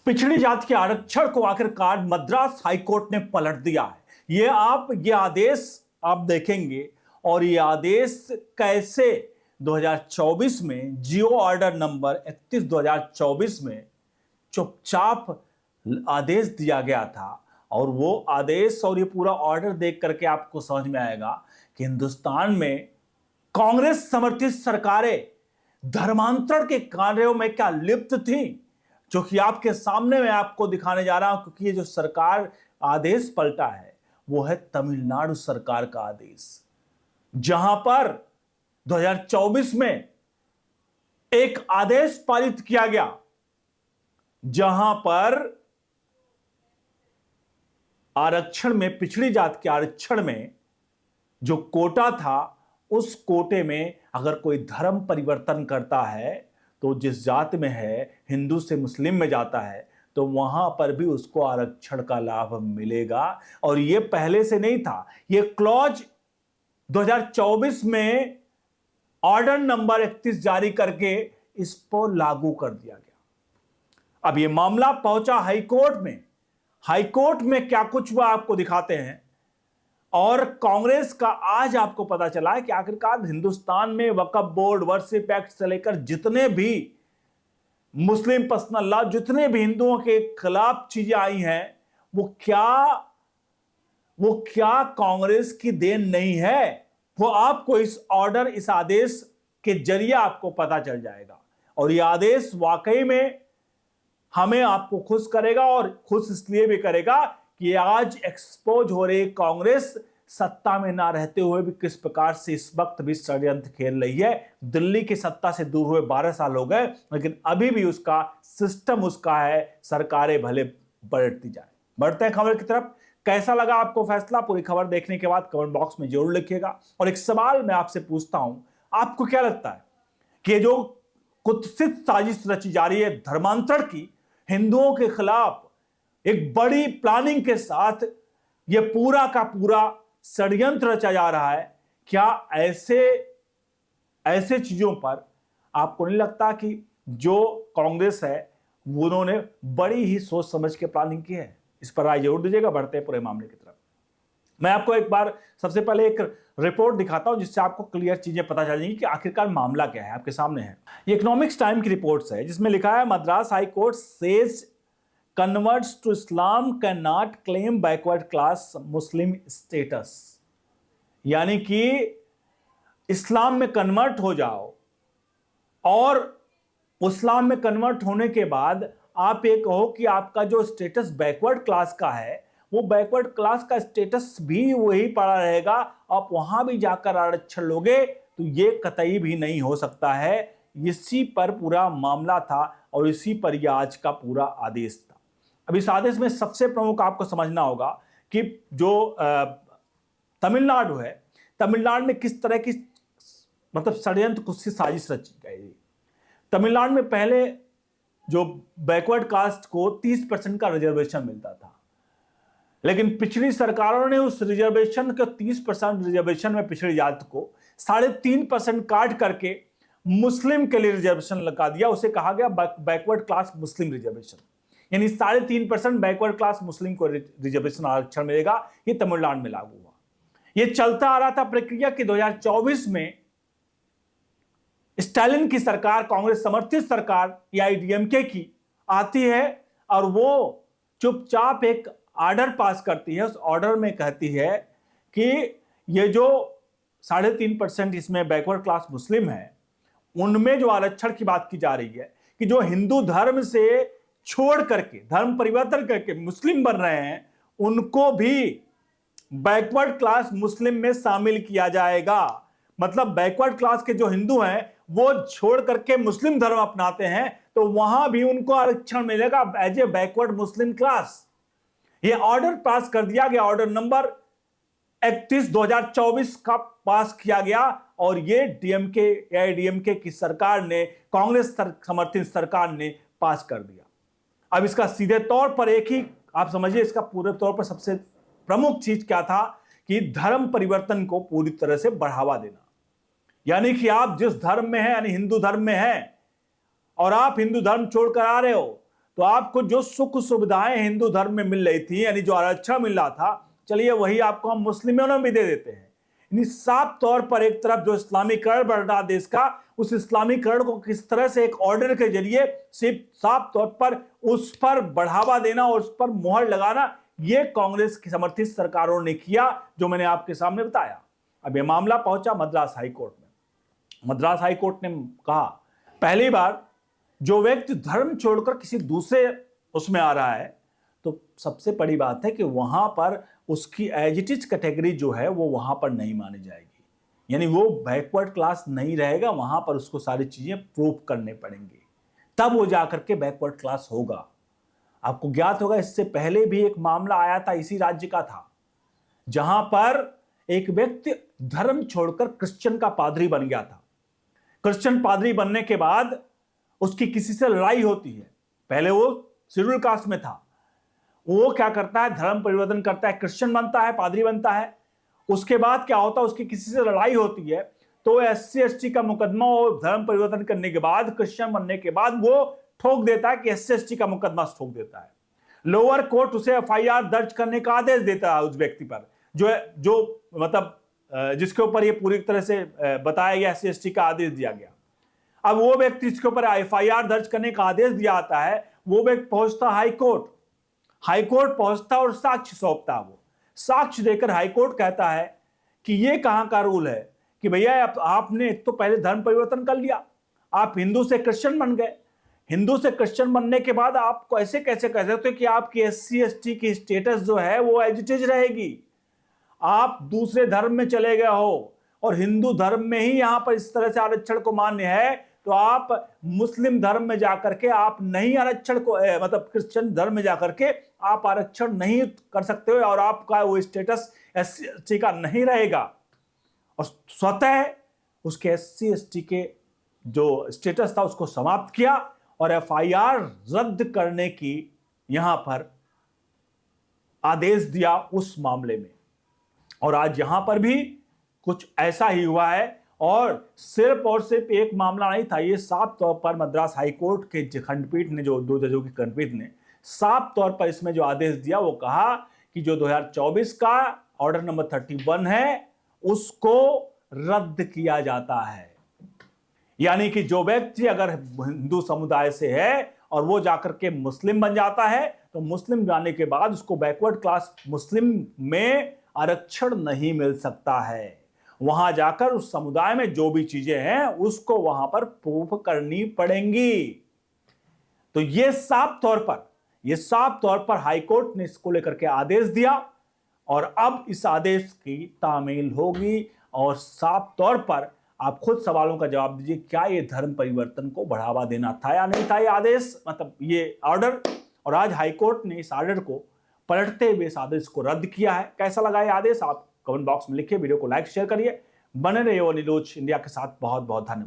पिछड़ी जाति के आरक्षण को आखिरकार मद्रास हाईकोर्ट ने पलट दिया है। ये आदेश आप देखेंगे और ये आदेश कैसे 2024 में जियो ऑर्डर नंबर 31/2024 में चुपचाप आदेश दिया गया था। और वो आदेश और ये पूरा ऑर्डर देख करके आपको समझ में आएगा कि हिंदुस्तान में कांग्रेस समर्थित सरकारें धर्मांतरण के कार्यों में क्या लिप्त थी, जो कि आपके सामने मैं आपको दिखाने जा रहा हूं। क्योंकि ये जो सरकार आदेश पलटा है वो है तमिलनाडु सरकार का आदेश, जहां पर 2024 में एक आदेश पारित किया गया जहां पर आरक्षण में, पिछड़ी जाति के आरक्षण में जो कोटा था, उस कोटे में अगर कोई धर्म परिवर्तन करता है तो जिस जाति में है, हिंदू से मुस्लिम में जाता है, तो वहां पर भी उसको आरक्षण का लाभ मिलेगा। और ये पहले से नहीं था, ये क्लॉज 2024 में ऑर्डर नंबर 31 जारी करके इस पर लागू कर दिया गया। अब ये मामला पहुंचा हाईकोर्ट में। हाईकोर्ट में क्या कुछ हुआ आपको दिखाते हैं। और कांग्रेस का आज आपको पता चला है कि आखिरकार हिंदुस्तान में वक्फ बोर्ड, वर्शिप एक्ट से लेकर जितने भी मुस्लिम पर्सनल लॉ, जितने भी हिंदुओं के खिलाफ चीजें आई हैं, वो क्या कांग्रेस की देन नहीं है। वो आपको इस ऑर्डर, इस आदेश के जरिए आपको पता चल जाएगा। और ये आदेश वाकई में हमें आपको खुश करेगा, और खुश इसलिए भी करेगा कि आज एक्सपोज हो रही कांग्रेस सत्ता में ना रहते हुए भी किस प्रकार से इस वक्त भी षड्यंत्र खेल रही है। दिल्ली की सत्ता से दूर हुए 12 साल हो गए, लेकिन अभी भी उसका सिस्टम उसका है, सरकारें भले बढ़ती जाए। बढ़ते हैं खबर की तरफ। कैसा लगा आपको फैसला? पूरी खबर देखने के बाद कमेंट बॉक्स में जरूर लिखिएगा। और एक सवाल मैं आपसे पूछता हूं, आपको क्या लगता है कि ये जो कुत्सित साजिश रची जा रही है धर्मांतरण की, हिंदुओं के खिलाफ एक बड़ी प्लानिंग के साथ ये पूरा का पूरा षड्यंत्र रचा जा रहा है, क्या ऐसे चीजों पर आपको नहीं लगता कि जो कांग्रेस है उन्होंने बड़ी ही सोच समझ के प्लानिंग की है? इस पर राय जरूर दीजिएगा। बढ़ते हैं पूरे मामले की तरफ। मैं आपको एक बार सबसे पहले एक रिपोर्ट दिखाता हूं जिससे आपको क्लियर चीजें पता चल जाएंगी कि आखिरकार मामला क्या है। आपके सामने है ये इकोनॉमिक्स टाइम की रिपोर्ट्स है, जिसमें लिखा है Madras high court says converts to Islam cannot claim backward class Muslim status। यानी कि इस्लाम में कन्वर्ट हो जाओ और इस्लाम में कन्वर्ट होने के बाद आप ये कहो कि आपका जो स्टेटस बैकवर्ड क्लास का है, वो बैकवर्ड क्लास का स्टेटस भी वही पड़ा रहेगा, आप वहां भी जाकर आरक्षण लोगे, तो ये कतई भी नहीं हो सकता है। इसी पर पूरा मामला था और इसी पर यह आज का पूरा आदेश था। अब इस आदेश में सबसे प्रमुख आपको समझना होगा कि जो तमिलनाडु है, तमिलनाडु में किस तरह की मतलब षड्यंत्र कुछ साजिश रची गई। तमिलनाडु में पहले जो बैकवर्ड कास्ट को 30% का रिजर्वेशन मिलता था, लेकिन पिछली सरकारों ने उस रिजर्वेशन के 30% रिजर्वेशन में पिछड़ी जाति को 3.5% काट करके मुस्लिम के लिए रिजर्वेशन लगा दिया। उसे कहा गया बैकवर्ड क्लास मुस्लिम रिजर्वेशन, यानी 3.5% बैकवर्ड क्लास मुस्लिम को रिजर्वेशन आरक्षण मिलेगा। ये तमिलनाडु में लागू हुआ। ये चलता आ रहा था प्रक्रिया कि 2024 में स्टालिन की सरकार, कांग्रेस समर्थित सरकार एआईएडीएमके की आती है और वो चुपचाप एक ऑर्डर पास करती है। उस ऑर्डर में कहती है कि ये जो 3.5% इसमें बैकवर्ड क्लास मुस्लिम है, उनमें जो आरक्षण की बात की जा रही है कि जो हिंदू धर्म से छोड़ करके, धर्म परिवर्तन करके मुस्लिम बन रहे हैं, उनको भी बैकवर्ड क्लास मुस्लिम में शामिल किया जाएगा। मतलब बैकवर्ड क्लास के जो हिंदू हैं वो छोड़ करके मुस्लिम धर्म अपनाते हैं, तो वहां भी उनको आरक्षण मिलेगा as a backward Muslim class. ये ऑर्डर पास कर दिया गया, ऑर्डर नंबर 31/2024 का पास किया गया। और ये डीएमके, एआईएडीएमके की सरकार ने, कांग्रेस समर्थित सरकार ने पास कर दिया। अब इसका सीधे तौर पर एक ही आप समझिए, इसका पूरे तौर पर सबसे प्रमुख चीज क्या था कि धर्म परिवर्तन को पूरी तरह से बढ़ावा देना। यानी कि आप जिस धर्म में हैं, यानी हिंदू धर्म में हैं, और आप हिंदू धर्म छोड़कर आ रहे हो, तो आपको जो सुख सुविधाएं हिंदू धर्म में मिल रही थी, यानी जो आरक्षण मिल रहा था, चलिए वही आपको हम मुस्लिमों में भी दे देते हैं। यानी साफ तौर पर एक तरफ जो इस्लामीकरण बढ़ रहा देश का, उस इस्लामीकरण को किस तरह से एक ऑर्डर के जरिए सिर्फ साफ तौर पर उस पर बढ़ावा देना और उस पर मोहर लगाना, यह कांग्रेस की समर्थित सरकारों ने किया, जो मैंने आपके सामने बताया। अब यह मामला पहुंचा मद्रास हाईकोर्ट में। मद्रास हाईकोर्ट ने कहा, पहली बार जो व्यक्ति धर्म छोड़कर किसी दूसरे उसमें आ रहा है, तो सबसे बड़ी बात है कि वहां पर उसकी एज इट इज कैटेगरी जो है वो वहां पर नहीं मानी जाएगी, यानी वो बैकवर्ड क्लास नहीं रहेगा, वहां पर उसको सारी चीजें प्रूव करने पड़ेंगी, तब वो जाकर के बैकवर्ड क्लास होगा। आपको ज्ञात होगा इससे पहले भी एक मामला आया था, इसी राज्य का था, जहां पर एक व्यक्ति धर्म छोड़कर क्रिश्चियन का पादरी बन गया था। क्रिश्चियन पादरी बनने के बाद उसकी किसी से लड़ाई होती है। पहले वो शेड्यूल कास्ट में था, वो क्या करता है, धर्म परिवर्तन करता है, क्रिश्चियन बनता है, पादरी बनता है। उसके बाद क्या होता है, उसकी किसी से लड़ाई होती है, तो SC ST का मुकदमा, और धर्म परिवर्तन करने के बाद, क्रिश्चियन बनने के बाद वो ठोक देता है कि SC ST का मुकदमा ठोक देता है। लोअर कोर्ट उसे FIR दर्ज करने का आदेश देता है उस व्यक्ति पर, जो मतलब जिसके ऊपर ये पूरी तरह से बताया गया, SC ST का आदेश दिया गया। अब वो व्यक्ति जिसके ऊपर FIR दर्ज करने का आदेश दिया जाता है, वो व्यक्ति पहुंचता हाईकोर्ट पहुंचता और साक्ष्य सौंपता। वो साक्ष्य देकर हाईकोर्ट कहता है कि ये कहां का रूल है कि भैया आपने तो पहले धर्म परिवर्तन कर लिया, आप हिंदू से क्रिश्चियन बन गए, हिंदू से क्रिश्चियन बनने के बाद आपको ऐसे कैसे कह सकते हो कि आपकी SC ST की स्टेटस जो है वो एज इट इज रहेगी। आप दूसरे धर्म में चले गए हो और हिंदू धर्म में ही यहां पर इस तरह से आरक्षण को मान्य है, तो आप मुस्लिम धर्म में जाकर के आप नहीं आरक्षण को मतलब क्रिश्चियन धर्म में जाकर के आप आरक्षण नहीं कर सकते हो, और आपका वो स्टेटस SC ST का नहीं रहेगा। और स्वतः उसके SC ST के जो स्टेटस था उसको समाप्त किया और FIR रद्द करने की यहां पर आदेश दिया उस मामले में। और आज यहां पर भी कुछ ऐसा ही हुआ है, और सिर्फ एक मामला नहीं था, ये साफ तौर पर मद्रास हाईकोर्ट के खंडपीठ ने, जो 2 जजों की खंडपीठ ने साफ तौर पर इसमें जो आदेश दिया, वो कहा कि जो 2024 का ऑर्डर नंबर 31 है उसको रद्द किया जाता है। यानी कि जो व्यक्ति अगर हिंदू समुदाय से है और वो जाकर के मुस्लिम बन जाता है, तो मुस्लिम जाने के बाद उसको बैकवर्ड क्लास मुस्लिम में आरक्षण नहीं मिल सकता है। वहां जाकर उस समुदाय में जो भी चीजें हैं उसको वहां पर प्रूफ करनी पड़ेंगी। तो ये साफ तौर पर हाईकोर्ट ने इसको लेकर के आदेश दिया, और अब इस आदेश की तामील होगी। और साफ तौर पर आप खुद सवालों का जवाब दीजिए, क्या ये धर्म परिवर्तन को बढ़ावा देना था या नहीं था ये आदेश, मतलब ये ऑर्डर। और आज हाईकोर्ट ने इस ऑर्डर को पलटते हुए इस आदेश को रद्द किया है। कैसा लगा ये आदेश, आप कमेंट बॉक्स में लिखिए, वीडियो को लाइक शेयर करिए। बने रहिए वो न्यूज इंडिया के साथ। बहुत बहुत धन्यवाद।